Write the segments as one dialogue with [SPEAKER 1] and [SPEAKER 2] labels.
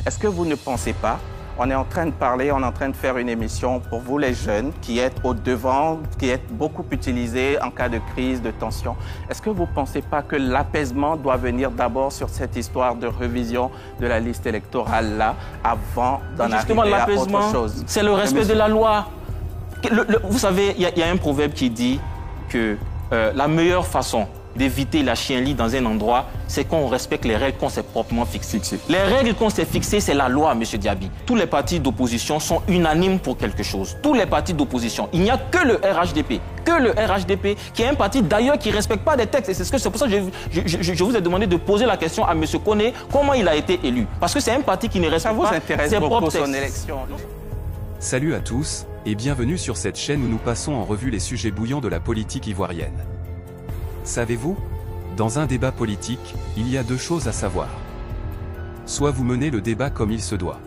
[SPEAKER 1] Est-ce que vous ne pensez pas, on est en train de parler, on est en train de faire une émission pour vous les jeunes qui êtes au devant, qui êtes beaucoup utilisés en cas de crise, de tension. Est-ce que vous ne pensez pas que l'apaisement doit venir d'abord sur cette histoire de révision de la liste électorale-là avant d'en arriver à autre chose?
[SPEAKER 2] C'est le respect de la loi. Vous savez, il y a un proverbe qui dit que la meilleure façon d'éviter la chienlit dans un endroit, c'est qu'on respecte les règles qu'on s'est proprement fixées. Les règles qu'on s'est fixées, c'est la loi, M. Diaby. Tous les partis d'opposition sont unanimes pour quelque chose. Tous les partis d'opposition. Il n'y a que le RHDP. Que le RHDP, qui est un parti d'ailleurs qui ne respecte pas des textes. Et c'est pour ça que je vous ai demandé de poser la question à M. Koné, comment il a été élu. Parce que c'est un parti qui ne respecte pas ses propres textes. Son élection.
[SPEAKER 3] Salut à tous, et bienvenue sur cette chaîne où nous passons en revue les sujets bouillants de la politique ivoirienne. Savez-vous? Dans un débat politique, il y a deux choses à savoir. Soit vous menez le débat comme il se doit.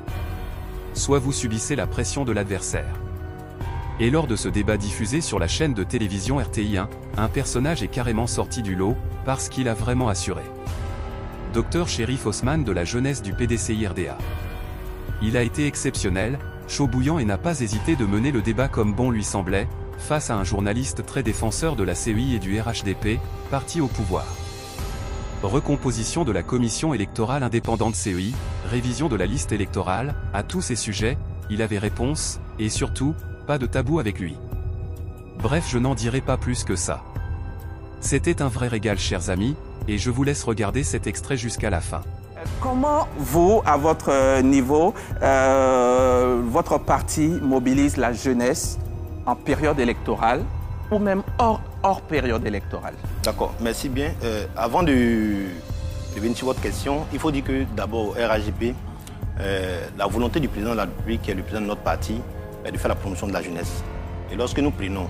[SPEAKER 3] Soit vous subissez la pression de l'adversaire. Et lors de ce débat diffusé sur la chaîne de télévision RTI1, un personnage est carrément sorti du lot, parce qu'il a vraiment assuré. Dr Chérif Osman de la jeunesse du PDCI-RDA. Il a été exceptionnel, chaud bouillant et n'a pas hésité de mener le débat comme bon lui semblait, face à un journaliste très défenseur de la CEI et du RHDP, parti au pouvoir. Recomposition de la commission électorale indépendante CEI, révision de la liste électorale, à tous ces sujets, il avait réponse, et surtout, pas de tabou avec lui. Bref, je n'en dirai pas plus que ça. C'était un vrai régal, chers amis, et je vous laisse regarder cet extrait jusqu'à la fin.
[SPEAKER 1] Comment vous, à votre niveau, votre parti mobilise la jeunesse en période électorale ou même hors période électorale?
[SPEAKER 4] D'accord, merci bien. Avant de venir sur votre question, il faut dire que d'abord, RHDP, la volonté du président de la République, qui est le président de notre parti, est de faire la promotion de la jeunesse. Et lorsque nous prenons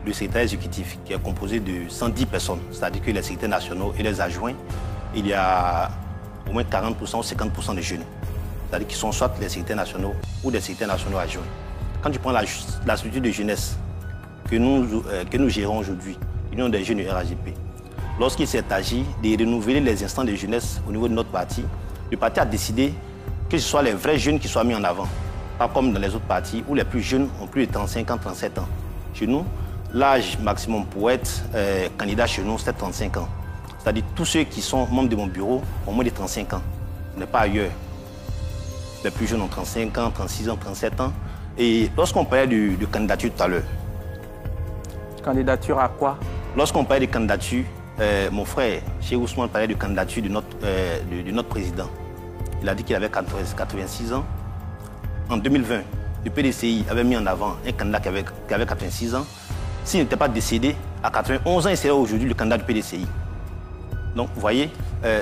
[SPEAKER 4] le secrétaire exécutif, qui est composé de 110 personnes, c'est-à-dire que les secrétaires nationaux et les adjoints, il y a au moins 40% ou 50% de jeunes. C'est-à-dire qu'ils sont soit les secrétaires nationaux ou des secrétaires nationaux adjoints. Quand tu prends la structure de jeunesse que nous gérons aujourd'hui, l'Union des jeunes du RHDP, lorsqu'il s'est agi de renouveler les instants de jeunesse au niveau de notre parti, le parti a décidé que ce soit les vrais jeunes qui soient mis en avant. Pas comme dans les autres partis où les plus jeunes ont plus de 35 ans, 37 ans. Chez nous, l'âge maximum pour être candidat chez nous, c'est 35 ans. C'est-à-dire tous ceux qui sont membres de mon bureau ont moins de 35 ans. Ce n'est pas ailleurs. Les plus jeunes ont 35 ans, 36 ans, 37 ans. Et lorsqu'on parlait de candidature tout à l'heure.
[SPEAKER 1] Candidature à quoi?
[SPEAKER 4] Lorsqu'on parlait de candidature, mon frère, Cheikh Ousmane, parlait de candidature de notre président. Il a dit qu'il avait 86 ans. En 2020, le PDCI avait mis en avant un candidat qui avait 86 ans. S'il n'était pas décédé, à 91 ans, il serait aujourd'hui le candidat du PDCI. Donc, vous voyez,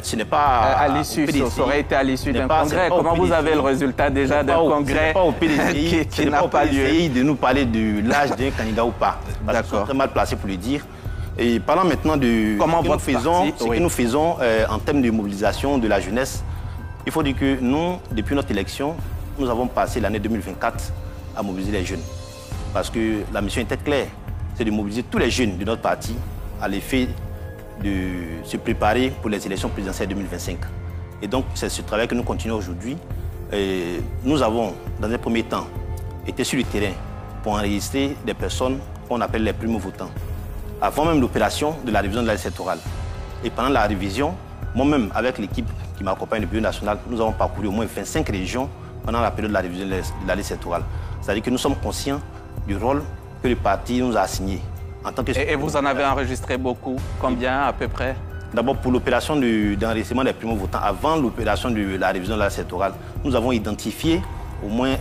[SPEAKER 4] ce n'est pas
[SPEAKER 1] à l'issue, ça aurait été à l'issue d'un congrès. Comment vous avez le résultat déjà d'un congrès
[SPEAKER 4] pas au PDCI,
[SPEAKER 1] qui n'a pas lieu
[SPEAKER 4] de nous parler de l'âge d'un candidat ou pas. Parce qu'ils sont très mal placés pour le dire. Et parlant maintenant de ce que nous faisons en termes de mobilisation de la jeunesse, il faut dire que nous, depuis notre élection, nous avons passé l'année 2024 à mobiliser les jeunes. Parce que la mission était claire, c'est de mobiliser tous les jeunes de notre parti à l'effet de se préparer pour les élections présidentielles 2025. Et donc, c'est ce travail que nous continuons aujourd'hui. Nous avons, dans un premier temps, été sur le terrain pour enregistrer des personnes qu'on appelle les primo-votants. Avant même l'opération de la révision de la liste électorale. Et pendant la révision, moi-même, avec l'équipe qui m'accompagne du bureau national, nous avons parcouru au moins 25 régions pendant la période de la révision de la liste électorale. C'est-à-dire que nous sommes conscients du rôle que le parti nous a assigné.
[SPEAKER 1] Et vous en avez enregistré beaucoup? Combien à peu près?
[SPEAKER 4] D'abord, pour l'opération d'enregistrement des primo-votants, avant l'opération de la révision de la liste électorale, nous avons identifié au moins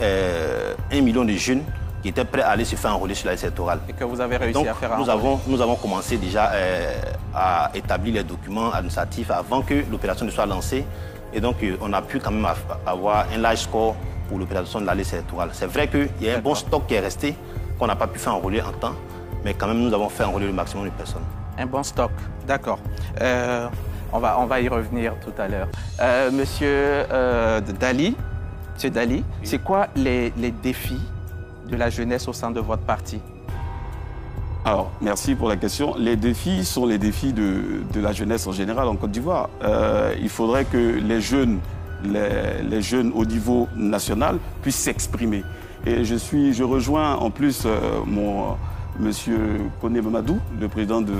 [SPEAKER 4] 1 million de jeunes qui étaient prêts à aller se faire enrôler sur la liste électorale.
[SPEAKER 1] Et que vous avez réussi à faire enrôler.
[SPEAKER 4] Nous avons commencé déjà à établir les documents administratifs avant que l'opération ne soit lancée. Et donc, on a pu quand même avoir un large score pour l'opération de la liste électorale. C'est vrai qu'il y a un bon stock qui est resté, qu'on n'a pas pu faire enrôler en temps, mais quand même, nous avons fait enrôler le maximum de personnes.
[SPEAKER 1] Un bon stock, d'accord. On va y revenir tout à l'heure. Monsieur Dali, oui. C'est quoi les défis de la jeunesse au sein de votre parti?
[SPEAKER 5] Alors, merci pour la question. Les défis sont les défis de la jeunesse en général en Côte d'Ivoire. Il faudrait que les jeunes les jeunes au niveau national puissent s'exprimer. Et je rejoins en plus monsieur Koné Mamadou, le président de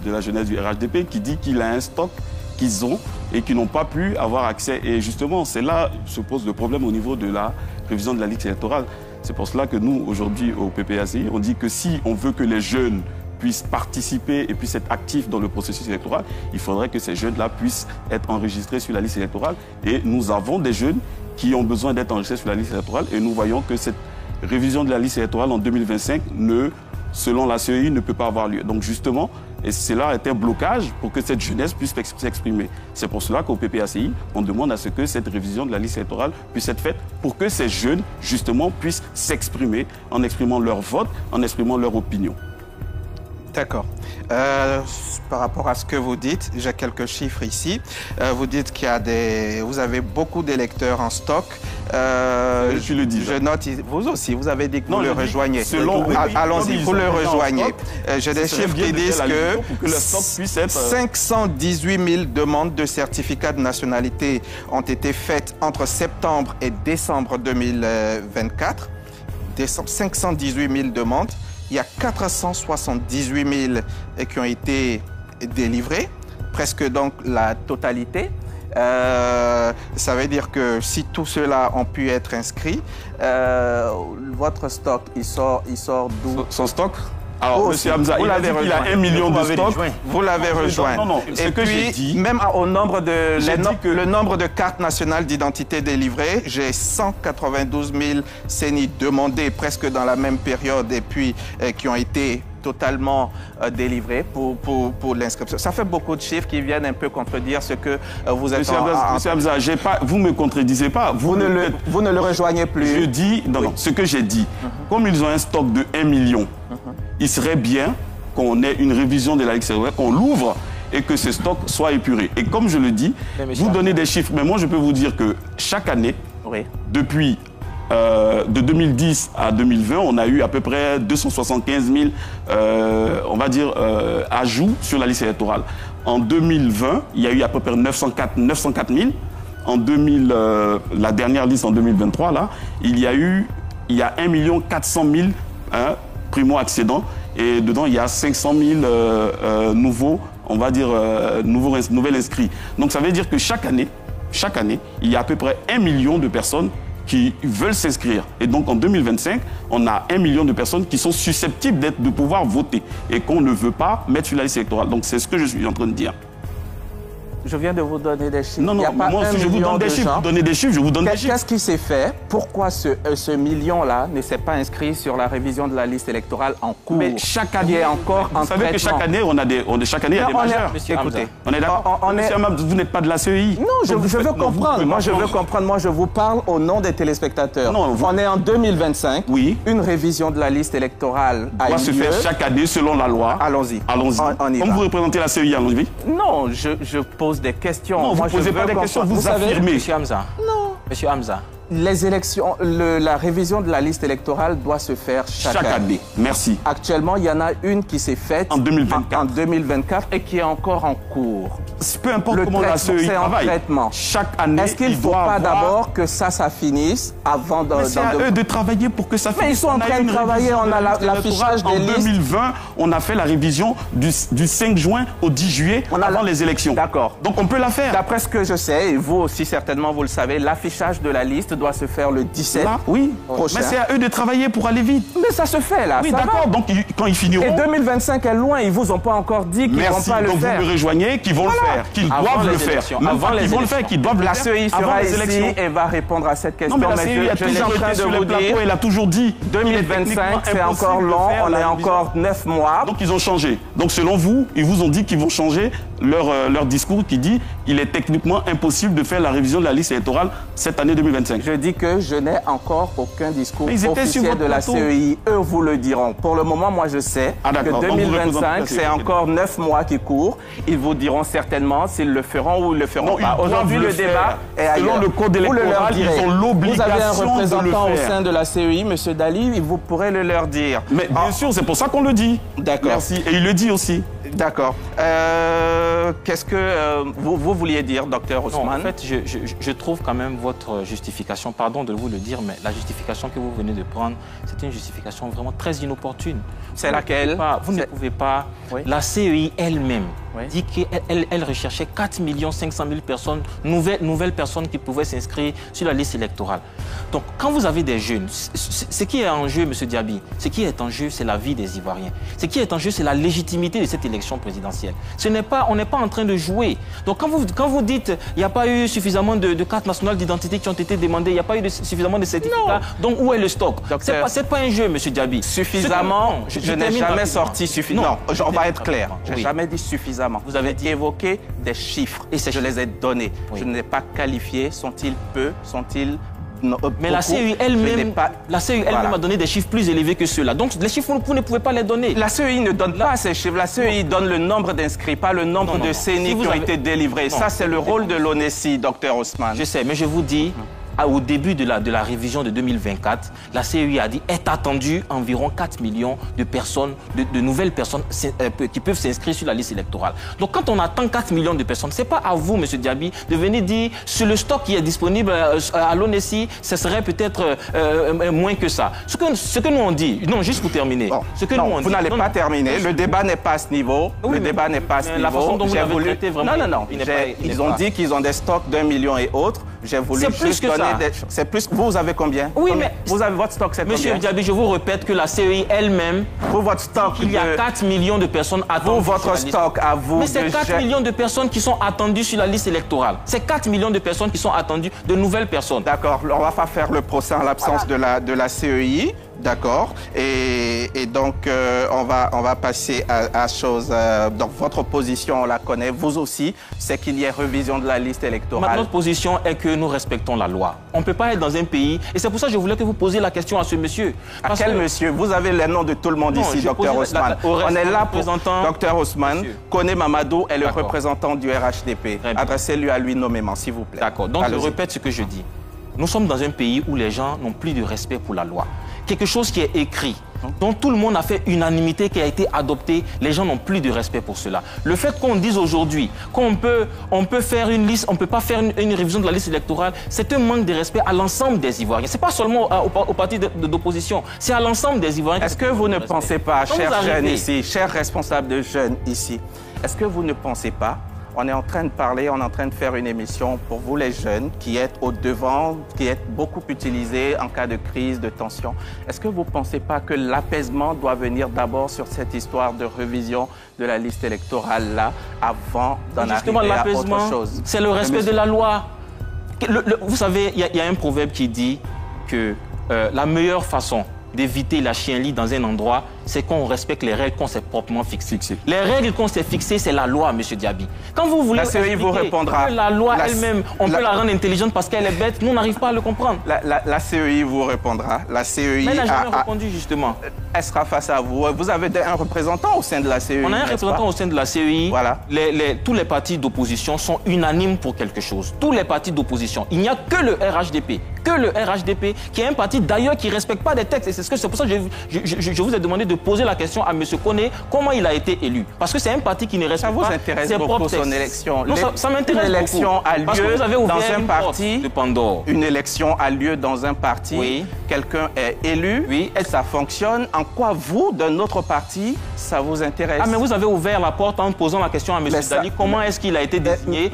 [SPEAKER 5] la jeunesse du RHDP, qui dit qu'il a un stock qu'ils ont et qui n'ont pas pu avoir accès. Et justement, c'est là que se pose le problème au niveau de la révision de la liste électorale. C'est pour cela que nous, aujourd'hui, au PPACI, on dit que si on veut que les jeunes puissent participer et puissent être actifs dans le processus électoral, il faudrait que ces jeunes-là puissent être enregistrés sur la liste électorale. Et nous avons des jeunes qui ont besoin d'être enregistrés sur la liste électorale et nous voyons que cette révision de la liste électorale en 2025 selon la CEI, ne peut pas avoir lieu. Donc justement, et cela est un blocage pour que cette jeunesse puisse s'exprimer. C'est pour cela qu'au PPACI, on demande à ce que cette révision de la liste électorale puisse être faite pour que ces jeunes, justement, puissent s'exprimer en exprimant leur vote, en exprimant leur opinion.
[SPEAKER 1] D'accord. Par rapport à ce que vous dites, j'ai quelques chiffres ici. Vous dites qu'il y a vous avez beaucoup d'électeurs en stock.
[SPEAKER 5] Je le dis.
[SPEAKER 1] Je note, vous aussi, vous avez dit que vous le rejoignez.
[SPEAKER 5] Allons-y,
[SPEAKER 1] vous le rejoignez. J'ai des chiffres qui disent que 518 000 demandes de certificat de nationalité ont été faites entre septembre et décembre 2024. 518 000 demandes. Il y a 478 000 qui ont été délivrés, presque donc la totalité. Ça veut dire que si tous ceux-là ont pu être inscrits, votre stock, il sort d'où?
[SPEAKER 5] Son stock? Alors, M. Hamza, il a 1 million de stocks.
[SPEAKER 1] Vous l'avez rejoint.
[SPEAKER 5] Non,
[SPEAKER 1] et
[SPEAKER 5] que j'ai dit...
[SPEAKER 1] Même au nombre le nombre de cartes nationales d'identité délivrées, j'ai 192 000 CENI demandées presque dans la même période et puis qui ont été totalement délivrés pour l'inscription. Ça fait beaucoup de chiffres qui viennent un peu contredire ce que vous êtes
[SPEAKER 5] Monsieur Hamza, vous ne me contredisez pas. Vous
[SPEAKER 1] ne le rejoignez plus.
[SPEAKER 5] Je dis, non, ce que j'ai dit, comme ils ont un stock de 1 million, il serait bien qu'on ait une révision de la liste électorale, qu'on l'ouvre et que ce stock soit épuré. Et comme je le dis, vous donnez des chiffres, mais moi je peux vous dire que chaque année, depuis de 2010 à 2020, on a eu à peu près 275 000, on va dire, ajouts sur la liste électorale. En 2020, il y a eu à peu près 904 000. En la dernière liste en 2023, là, il y a 1 400 000 primo-accédants. Et dedans, il y a 500 000 nouveaux, on va dire, nouvelles inscrits. Donc ça veut dire que chaque année, il y a à peu près 1 million de personnes qui veulent s'inscrire. Et donc en 2025, on a 1 million de personnes qui sont susceptibles de pouvoir voter et qu'on ne veut pas mettre sur la liste électorale. Donc c'est ce que je suis en train de dire.
[SPEAKER 1] Je viens de vous donner des chiffres.
[SPEAKER 5] Non, moi si je vous donne des chiffres, je vous donne des chiffres.
[SPEAKER 1] Qu'est-ce qui s'est fait? Pourquoi ce million-là ne s'est pas inscrit sur la révision de la liste électorale en cours?
[SPEAKER 5] Mais chaque année,
[SPEAKER 1] qui est encore en
[SPEAKER 5] vous savez que chaque année, il y a des majeurs.
[SPEAKER 1] Écoutez,
[SPEAKER 5] on est d'accord. Monsieur Hamza, vous n'êtes pas de la CEI.
[SPEAKER 1] Non, je veux comprendre. Moi, je veux comprendre. Moi, je vous parle au nom des téléspectateurs.
[SPEAKER 5] Non,
[SPEAKER 1] on est en 2025.
[SPEAKER 5] Oui.
[SPEAKER 1] Une révision de la liste électorale
[SPEAKER 5] doit se faire chaque année selon la loi.
[SPEAKER 1] Allons-y.
[SPEAKER 5] Comme vous représentez la CEI, allons-y.
[SPEAKER 1] Non, je pose des questions.
[SPEAKER 5] Non, vous ne posez pas des questions, vous affirmez.
[SPEAKER 2] Monsieur Hamza. Non. Monsieur Hamza.
[SPEAKER 1] Les élections, la révision de la liste électorale doit se faire chaque année.
[SPEAKER 5] Merci.
[SPEAKER 1] Actuellement, il y en a une qui s'est faite
[SPEAKER 5] en 2024
[SPEAKER 1] et qui est encore en cours.
[SPEAKER 5] Peu importe comment la CEI travaille. Chaque année,
[SPEAKER 1] est-ce qu'il ne faut pas d'abord que ça finisse avant de...
[SPEAKER 5] C'est à eux de travailler pour que ça finisse.
[SPEAKER 1] Mais ils sont en train de travailler, on a l'affichage des listes.
[SPEAKER 5] En 2020, on a fait la révision du 5 juin au 10 juillet avant les élections.
[SPEAKER 1] D'accord.
[SPEAKER 5] Donc on peut la faire.
[SPEAKER 1] D'après ce que je sais, et vous aussi certainement vous le savez, l'affichage de la liste doit se faire le 17 prochain.
[SPEAKER 5] Mais c'est à eux de travailler pour aller vite.
[SPEAKER 1] Mais ça se fait là.
[SPEAKER 5] Oui, d'accord. Donc quand ils finiront...
[SPEAKER 1] Et 2025 est loin, ils vous ont pas encore dit qu'ils vont pas le faire.
[SPEAKER 5] Donc vous me rejoignez, qu'ils vont le faire, qu'ils doivent le faire.
[SPEAKER 1] Avant les élections.
[SPEAKER 5] Vont le faire, qu'ils doivent le faire.
[SPEAKER 1] La CEI sera ici et va répondre à cette question.
[SPEAKER 5] Non, mais la CEI a toujours été sur le plateau, elle a toujours dit.
[SPEAKER 1] 2025, c'est encore long, on est encore 9 mois.
[SPEAKER 5] Donc ils ont changé. Donc selon vous, ils vous ont dit qu'ils vont changer leur discours qui dit qu'il est techniquement impossible de faire la révision de la liste électorale cette année 2025.
[SPEAKER 1] Je dis que je n'ai encore aucun discours officiel de la CEI. Eux vous le diront. Pour le moment, moi, je sais que 2025, c'est encore 9 mois qui courent. Ils vous diront certainement s'ils le feront ou ils le feront pas. Aujourd'hui, le débat est ailleurs.
[SPEAKER 5] Selon le code électoral, ils ont l'obligation de le faire.
[SPEAKER 1] Vous avez un représentant au sein de la CEI, M. Dali, vous pourrez le leur dire.
[SPEAKER 5] Mais bien sûr, c'est pour ça qu'on le dit.
[SPEAKER 1] D'accord.
[SPEAKER 5] Merci. Et il le dit aussi.
[SPEAKER 1] D'accord. Qu'est-ce que vous vouliez dire, docteur Ousmane?
[SPEAKER 2] Non, en fait, je trouve quand même votre justification, pardon de vous le dire, mais la justification que vous venez de prendre, c'est une justification vraiment très inopportune.
[SPEAKER 1] C'est laquelle?
[SPEAKER 2] Vous ne pouvez pas... Oui. La CEI elle-même dit qu'elle recherchait 4 500 000 personnes, nouvelles personnes qui pouvaient s'inscrire sur la liste électorale. Donc, quand vous avez des jeunes, ce qui est en jeu, M. Diaby, ce qui est en jeu, c'est la vie des Ivoiriens. Ce qui est en jeu, c'est la légitimité de cette élection présidentielle. On n'est pas en train de jouer. Donc, quand vous dites il n'y a pas eu suffisamment de cartes nationales d'identité qui ont été demandées, il n'y a pas eu suffisamment de certificats, donc où est le stock? Ce n'est pas un jeu, M. Diaby.
[SPEAKER 1] Suffisamment, je n'ai jamais sorti suffisamment. Non, on va être clair. Je n'ai jamais dit suffisamment. Vous avez évoqué des chiffres et je les ai donnés. Oui. Je ne les ai pas qualifiés. Sont-ils peu? Sont-ils...
[SPEAKER 2] Mais la CEI elle-même a donné des chiffres plus élevés que ceux-là. Donc les chiffres, vous ne pouvez pas les donner.
[SPEAKER 1] La CEI ne donne pas ces chiffres. La CEI donne le nombre d'inscrits, pas le nombre de CENI qui ont été délivrés. Ça, c'est le rôle de l'ONESI, docteur Ousmane.
[SPEAKER 2] Je sais, mais je vous dis... Au début de la révision de 2024, la CEI a dit est attendu environ 4 millions de personnes, de nouvelles personnes qui peuvent s'inscrire sur la liste électorale. Donc quand on attend 4 millions de personnes, ce n'est pas à vous, M. Diaby, de venir dire sur le stock qui est disponible à l'ONESI, ce serait peut-être moins que ça. Ce que nous on dit, non, juste pour terminer.
[SPEAKER 1] Bon, vous n'allez pas terminer. Le débat n'est pas à ce niveau.
[SPEAKER 2] Oui,
[SPEAKER 1] le débat n'est pas à ce niveau.
[SPEAKER 2] La façon dont vous l'avez traité, vraiment...
[SPEAKER 1] Non. Ils ont dit qu'ils ont des stocks d'1 million et autres. J'ai voulu juste donner... C'est plus. Vous avez combien?
[SPEAKER 2] Oui, mais
[SPEAKER 1] vous avez votre stock, c'est combien?
[SPEAKER 2] Monsieur Diaby, je vous répète que la CEI elle-même,
[SPEAKER 1] votre stock,
[SPEAKER 2] il y a 4 millions de personnes attendues.
[SPEAKER 1] Votre stock à vous.
[SPEAKER 2] Mais c'est 4 millions de personnes qui sont attendues sur la liste électorale. C'est 4 millions de personnes qui sont attendues, de nouvelles personnes.
[SPEAKER 1] D'accord. On va pas faire le procès en l'absence de la CEI. D'accord. Et donc, on va passer à chose. Donc, votre position, on la connaît. Vous aussi, c'est qu'il y ait révision de la liste électorale.
[SPEAKER 2] Notre position est que nous respectons la loi. On ne peut pas être dans un pays... Et c'est pour ça que je voulais que vous posiez la question à ce monsieur.
[SPEAKER 1] À quel monsieur? Vous avez les noms de tout le monde ici, docteur Ousmane. On est là pour... Docteur Ousmane, Koné Mamadou est le représentant du RHDP. Adressez-lui à lui nommément, s'il vous plaît.
[SPEAKER 2] D'accord. Donc, je répète ce que je dis. Nous sommes dans un pays où les gens n'ont plus de respect pour la loi. Quelque chose qui est écrit, dont tout le monde a fait unanimité, qui a été adopté, les gens n'ont plus de respect pour cela. Le fait qu'on dise aujourd'hui qu'on peut faire une liste, on ne peut pas faire une révision de la liste électorale, c'est un manque de respect à l'ensemble des Ivoiriens. Ce n'est pas seulement au parti d'opposition, c'est à l'ensemble des Ivoiriens.
[SPEAKER 1] Est-ce que vous ne pensez pas, chers jeunes ici, chers responsables de jeunes ici, est-ce que vous ne pensez pas, on est en train de parler, on est en train de faire une émission pour vous les jeunes qui êtes au devant, qui êtes beaucoup utilisés en cas de crise, de tension. Est-ce que vous ne pensez pas que l'apaisement doit venir d'abord sur cette histoire de révision de la liste électorale-là avant d'en arriver à autre chose?
[SPEAKER 2] C'est le respect de la loi. Vous savez, il y a un proverbe qui dit que la meilleure façon d'éviter la chienlit dans un endroit, c'est qu'on respecte les règles qu'on s'est proprement fixées. Les règles qu'on s'est fixées, c'est la loi, M. Diaby. Quand vous voulez
[SPEAKER 1] la CEI vous répondra.
[SPEAKER 2] Que la loi elle-même, on peut la rendre intelligente parce qu'elle est bête, nous, on n'arrive pas à le comprendre.
[SPEAKER 1] La CEI vous répondra. La CEI
[SPEAKER 2] mais elle n'a jamais répondu, justement.
[SPEAKER 1] Elle sera face à vous. Vous avez un représentant au sein de la CEI.
[SPEAKER 2] On a un représentant au sein de la CEI.
[SPEAKER 1] Voilà.
[SPEAKER 2] Tous les partis d'opposition sont unanimes pour quelque chose. Tous les partis d'opposition. Il n'y a que le RHDP. Que le RHDP, qui est un parti d'ailleurs qui ne respecte pas des textes. Et c'est pour ça que je vous ai demandé de poser la question à M. Koné, comment il a été élu. Parce que c'est un parti qui ne respecte pas ses propres textes.
[SPEAKER 1] Son élection.
[SPEAKER 2] Non, ça m'intéresse beaucoup.
[SPEAKER 1] Une élection a lieu
[SPEAKER 2] parce que vous avez ouvert
[SPEAKER 1] dans un parti
[SPEAKER 2] de Pandore.
[SPEAKER 1] Une élection a lieu dans un parti.
[SPEAKER 2] Oui.
[SPEAKER 1] Quelqu'un est élu.
[SPEAKER 2] Oui.
[SPEAKER 1] Et ça fonctionne. En quoi vous, d'un autre parti, ça vous intéresse?
[SPEAKER 2] Ah, mais vous avez ouvert la porte en posant la question à M. Dali. Comment est-ce qu'il a été désigné?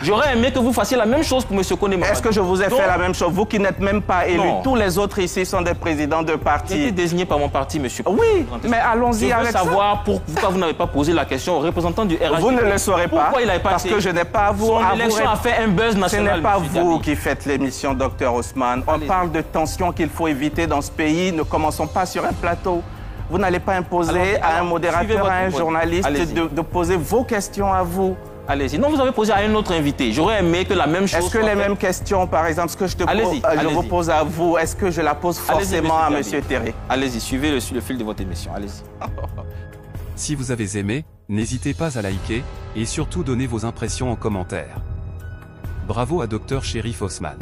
[SPEAKER 2] J'aurais aimé que vous fassiez la même chose pour M. Koné.
[SPEAKER 1] Est-ce que je vous ai fait la même chose? Vous qui n'êtes même pas élu. Tous les autres ici sont des présidents de partis.
[SPEAKER 2] J'ai été désigné par mon parti, monsieur.
[SPEAKER 1] Oui, mais allons-y avec ça.
[SPEAKER 2] Je veux savoir pourquoi vous n'avez pas posé la question au représentant du RHDP.
[SPEAKER 1] Vous ne le saurez pas.
[SPEAKER 2] Pourquoi il n'avait pas
[SPEAKER 1] parce que je n'ai pas à vous.
[SPEAKER 2] Son élection a fait un buzz national.
[SPEAKER 1] Ce n'est pas vous qui faites l'émission, docteur Ousmane. On parle de tensions qu'il faut éviter dans ce pays. Ne commençons pas sur un plateau. Vous n'allez pas imposer à un modérateur, à un journaliste de poser vos questions à vous.
[SPEAKER 2] Allez-y. Non, vous avez posé à un autre invité. J'aurais aimé que la même chose...
[SPEAKER 1] Est-ce que les mêmes questions, par exemple, ce que je vous pose à vous, est-ce que je la pose forcément à M. Terré?
[SPEAKER 2] Allez-y, suivez le fil de votre émission. Allez-y.
[SPEAKER 3] Si vous avez aimé, n'hésitez pas à liker, et surtout donnez vos impressions en commentaire. Bravo à Dr Chérif Osman.